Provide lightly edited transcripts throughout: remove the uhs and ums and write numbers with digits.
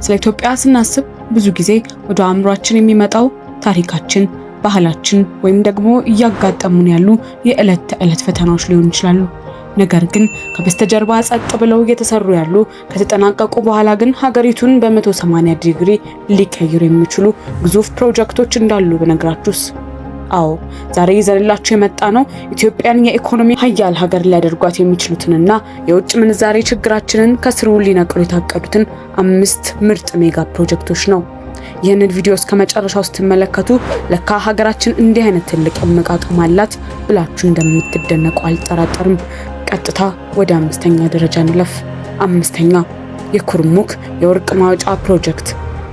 ስለ ኢትዮጵያ ስናስብ ብዙ ጊዜ ወደ አእምሯችን የሚመጣው ታሪካችን፣ ባህላችን ወይም ደግሞ እያጋጠሙን ያሉ የዕለት ተዕለት ፈተናዎች ሊሆኑ ይችላሉ። ነገር ግን ከበስተጀርባ ጸጥ ብለው እየተሰሩ ያሉ ከተጠናቀቁ በኋላ ግን ሀገሪቱን በ180 ዲግሪ ሊቀይሩ የሚችሉ ግዙፍ ፕሮጀክቶች እንዳሉ በነግራችሁስ? አዎ ዛሬ ይዘንላችሁ የመጣ ነው ኢትዮጵያን የኢኮኖሚ ሀያል ሀገር ሊያደርጓት የሚችሉትንና የውጭ ምንዛሬ ችግራችንን ከስሩ ሊነቅሉ የታቀዱትን 5 ምርጥ ሜጋ ፕሮጀክቶች ነው። ይህንን ቪዲዮ እስከ መጨረሻው ስትመለከቱ ለካ ሀገራችን እንዲህ አይነት ትልቅ አቅም አላት ብላችሁ እንደምትደነቁ አልጠራጠርም። ቀጥታ ወደ 5ኛ ደረጃ እንለፍ። 5ኛ የኩርሙክ የወርቅ ማውጫ ፕሮጀክት።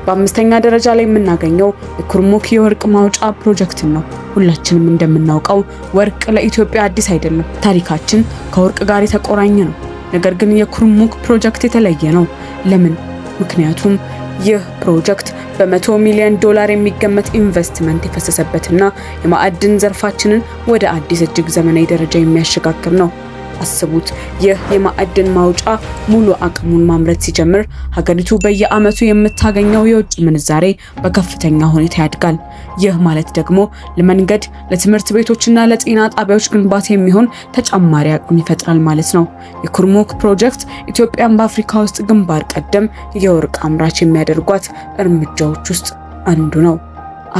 በ5ኛ ደረጃ ላይ የምናገኘው የኩርሙክ የወርቅ ማውጫ ፕሮጀክትን ነው። ሁላችንም እንደምናውቀው ወርቅ ለኢትዮጵያ አዲስ አይደለም። ታሪካችን ከወርቅ ጋር የተቆራኘ ነው። ነገር ግን የኩርሙክ ፕሮጀክት የተለየ ነው። ለምን? ምክንያቱም ይህ ፕሮጀክት በ100 ሚሊዮን ዶላር የሚገመት ኢንቨስትመንት የፈሰሰበትና የማዕድን ዘርፋችንን ወደ አዲስ እጅግ ዘመናዊ ደረጃ የሚያሸጋግር ነው። አስቡት፣ ይህ የማዕድን ማውጫ ሙሉ አቅሙን ማምረት ሲጀምር ሀገሪቱ በየዓመቱ የምታገኘው የውጭ ምንዛሬ በከፍተኛ ሁኔታ ያድጋል። ይህ ማለት ደግሞ ለመንገድ፣ ለትምህርት ቤቶችና ለጤና ጣቢያዎች ግንባታ የሚሆን ተጨማሪ አቅም ይፈጥራል ማለት ነው። የኩርሙክ ፕሮጀክት ኢትዮጵያን በአፍሪካ ውስጥ ግንባር ቀደም የወርቅ አምራች የሚያደርጓት እርምጃዎች ውስጥ አንዱ ነው።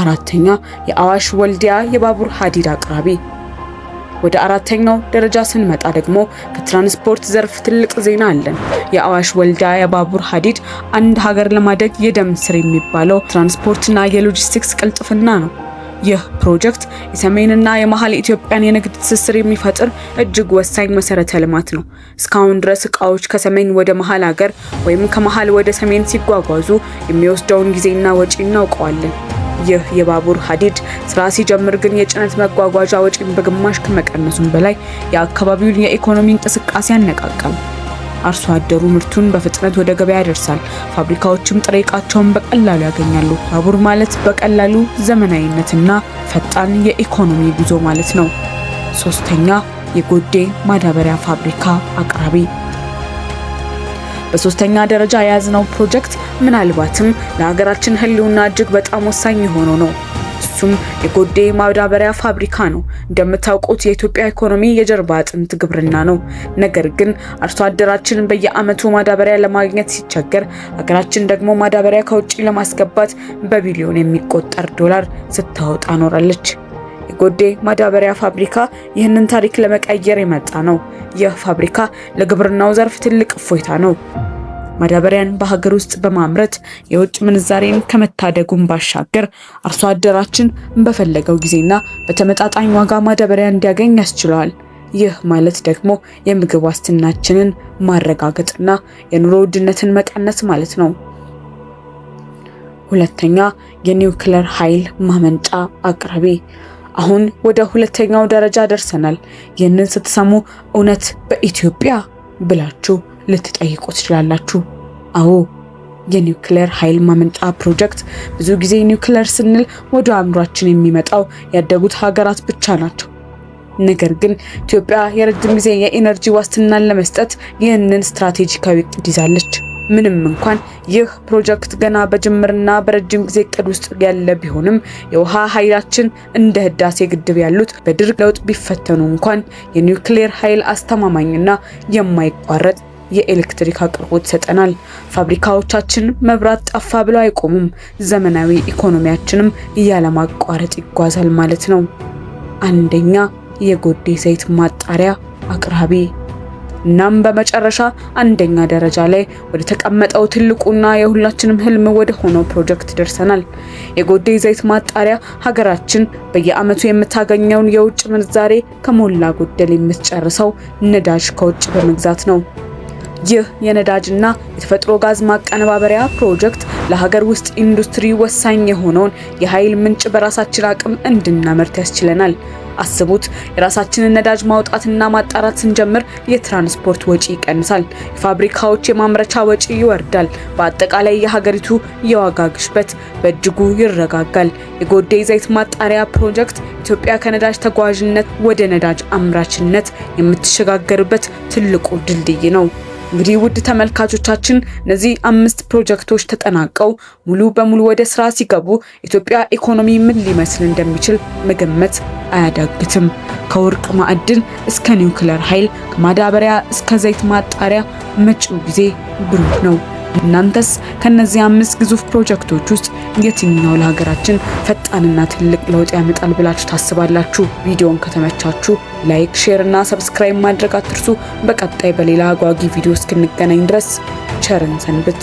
4ኛ የአዋሽ ወልዲያ የባቡር ሀዲድ አቅራቢ። ወደ 4ኛው ደረጃ ስንመጣ ደግሞ ከትራንስፖርት ዘርፍ ትልቅ ዜና አለን። የአዋሽ ወልዲያ የባቡር ሀዲድ አንድ ሀገር ለማደግ የደም ስር የሚባለው ትራንስፖርትና የሎጂስቲክስ ቅልጥፍና ነው። ይህ ፕሮጀክት የሰሜንና የመሃል ኢትዮጵያን የንግድ ትስስር የሚፈጥር እጅግ ወሳኝ መሰረተ ልማት ነው። እስካሁን ድረስ እቃዎች ከሰሜን ወደ መሃል ሀገር ወይም ከመሃል ወደ ሰሜን ሲጓጓዙ የሚወስደውን ጊዜና ወጪ እናውቀዋለን። ይህ የባቡር ሀዲድ ስራ ሲጀምር ግን የጭነት መጓጓዣ ወጪን በግማሽ ከመቀነሱም በላይ የአካባቢውን የኢኮኖሚ እንቅስቃሴ ያነቃቃል። አርሶ አደሩ ምርቱን በፍጥነት ወደ ገበያ ያደርሳል። ፋብሪካዎችም ጥሬ ዕቃቸውን በቀላሉ ያገኛሉ። ባቡር ማለት በቀላሉ ዘመናዊነትና ፈጣን የኢኮኖሚ ጉዞ ማለት ነው። 3ኛ የጎዴ ማዳበሪያ ፋብሪካ አቅራቢ። በ3ኛ ደረጃ የያዝነው ፕሮጀክት ምናልባትም ለሀገራችን ህልውና እጅግ በጣም ወሳኝ የሆነው ነው። እሱም የጎዴ ማዳበሪያ ፋብሪካ ነው። እንደምታውቁት የኢትዮጵያ ኢኮኖሚ የጀርባ አጥንት ግብርና ነው። ነገር ግን አርሶ አደራችን በየዓመቱ ማዳበሪያ ለማግኘት ሲቸገር፣ ሀገራችን ደግሞ ማዳበሪያ ከውጭ ለማስገባት በቢሊዮን የሚቆጠር ዶላር ስታወጣ ኖራለች። የጎዴ ማዳበሪያ ፋብሪካ ይህንን ታሪክ ለመቀየር የመጣ ነው። ይህ ፋብሪካ ለግብርናው ዘርፍ ትልቅ እፎይታ ነው። ማዳበሪያን በሀገር ውስጥ በማምረት የውጭ ምንዛሬን ከመታደጉም ባሻገር አርሶ አደራችን በፈለገው ጊዜና በተመጣጣኝ ዋጋ ማዳበሪያ እንዲያገኝ ያስችለዋል። ይህ ማለት ደግሞ የምግብ ዋስትናችንን ማረጋገጥና የኑሮ ውድነትን መቀነስ ማለት ነው። 2ኛ የኒውክሌር ኃይል ማመንጫ አቅራቢ። አሁን ወደ 2ኛው ደረጃ ደርሰናል። ይህንን ስትሰሙ እውነት በኢትዮጵያ ብላችሁ ልትጠይቁ ትችላላችሁ። አዎ የኒውክሌር ኃይል ማመንጫ ፕሮጀክት። ብዙ ጊዜ ኒውክሌር ስንል ወደ አእምሯችን የሚመጣው ያደጉት ሀገራት ብቻ ናቸው። ነገር ግን ኢትዮጵያ የረጅም ጊዜ የኢነርጂ ዋስትናን ለመስጠት ይህንን ስትራቴጂካዊ እቅድ ይዛለች። ምንም እንኳን ይህ ፕሮጀክት ገና በጅምርና በረጅም ጊዜ እቅድ ውስጥ ያለ ቢሆንም የውሃ ኃይላችን እንደ ህዳሴ ግድብ ያሉት በድርቅ ለውጥ ቢፈተኑ እንኳን የኒውክሌር ኃይል አስተማማኝና የማይቋረጥ የኤሌክትሪክ አቅርቦት ይሰጠናል። ፋብሪካዎቻችን መብራት ጠፋ ብለው አይቆሙም። ዘመናዊ ኢኮኖሚያችንም ያለማቋረጥ ይጓዛል ማለት ነው። 1ኛ የጎዴ ዘይት ማጣሪያ አቅራቢ። እናም በመጨረሻ 1ኛ ደረጃ ላይ ወደ ተቀመጠው ትልቁና የሁላችንም ህልም ወደ ሆነው ፕሮጀክት ደርሰናል። የጎዴ ዘይት ማጣሪያ ሀገራችን በየዓመቱ የምታገኘውን የውጭ ምንዛሬ ከሞላ ጎደል የምትጨርሰው ነዳጅ ከውጭ በመግዛት ነው። ይህ የነዳጅና የተፈጥሮ ጋዝ ማቀነባበሪያ ፕሮጀክት ለሀገር ውስጥ ኢንዱስትሪ ወሳኝ የሆነውን የኃይል ምንጭ በራሳችን አቅም እንድናመርት ያስችለናል። አስቡት፣ የራሳችንን ነዳጅ ማውጣትና ማጣራት ስንጀምር የትራንስፖርት ወጪ ይቀንሳል፣ የፋብሪካዎች የማምረቻ ወጪ ይወርዳል፣ በአጠቃላይ የሀገሪቱ የዋጋ ግሽበት በእጅጉ ይረጋጋል። የጎዴ ዘይት ማጣሪያ ፕሮጀክት ኢትዮጵያ ከነዳጅ ተጓዥነት ወደ ነዳጅ አምራችነት የምትሸጋገርበት ትልቁ ድልድይ ነው። እንግዲህ ውድ ተመልካቾቻችን እነዚህ 5 ፕሮጀክቶች ተጠናቀው ሙሉ በሙሉ ወደ ስራ ሲገቡ ኢትዮጵያ ኢኮኖሚ ምን ሊመስል እንደሚችል መገመት አያዳግትም። ከወርቅ ማዕድን እስከ ኒውክሌር ኃይል፣ ከማዳበሪያ እስከ ዘይት ማጣሪያ መጪው ጊዜ ብሩህ ነው። እናንተስ ከነዚህ 5 ግዙፍ ፕሮጀክቶች ውስጥ የትኛው ለሀገራችን ፈጣንና ትልቅ ለውጥ ያመጣል ብላችሁ ታስባላችሁ? ቪዲዮውን ከተመቻችሁ ላይክ፣ ሼር እና ሰብስክራይብ ማድረግ አትርሱ። በቀጣይ በሌላ አጓጊ ቪዲዮ እስክንገናኝ ድረስ ቸርን ሰንብት።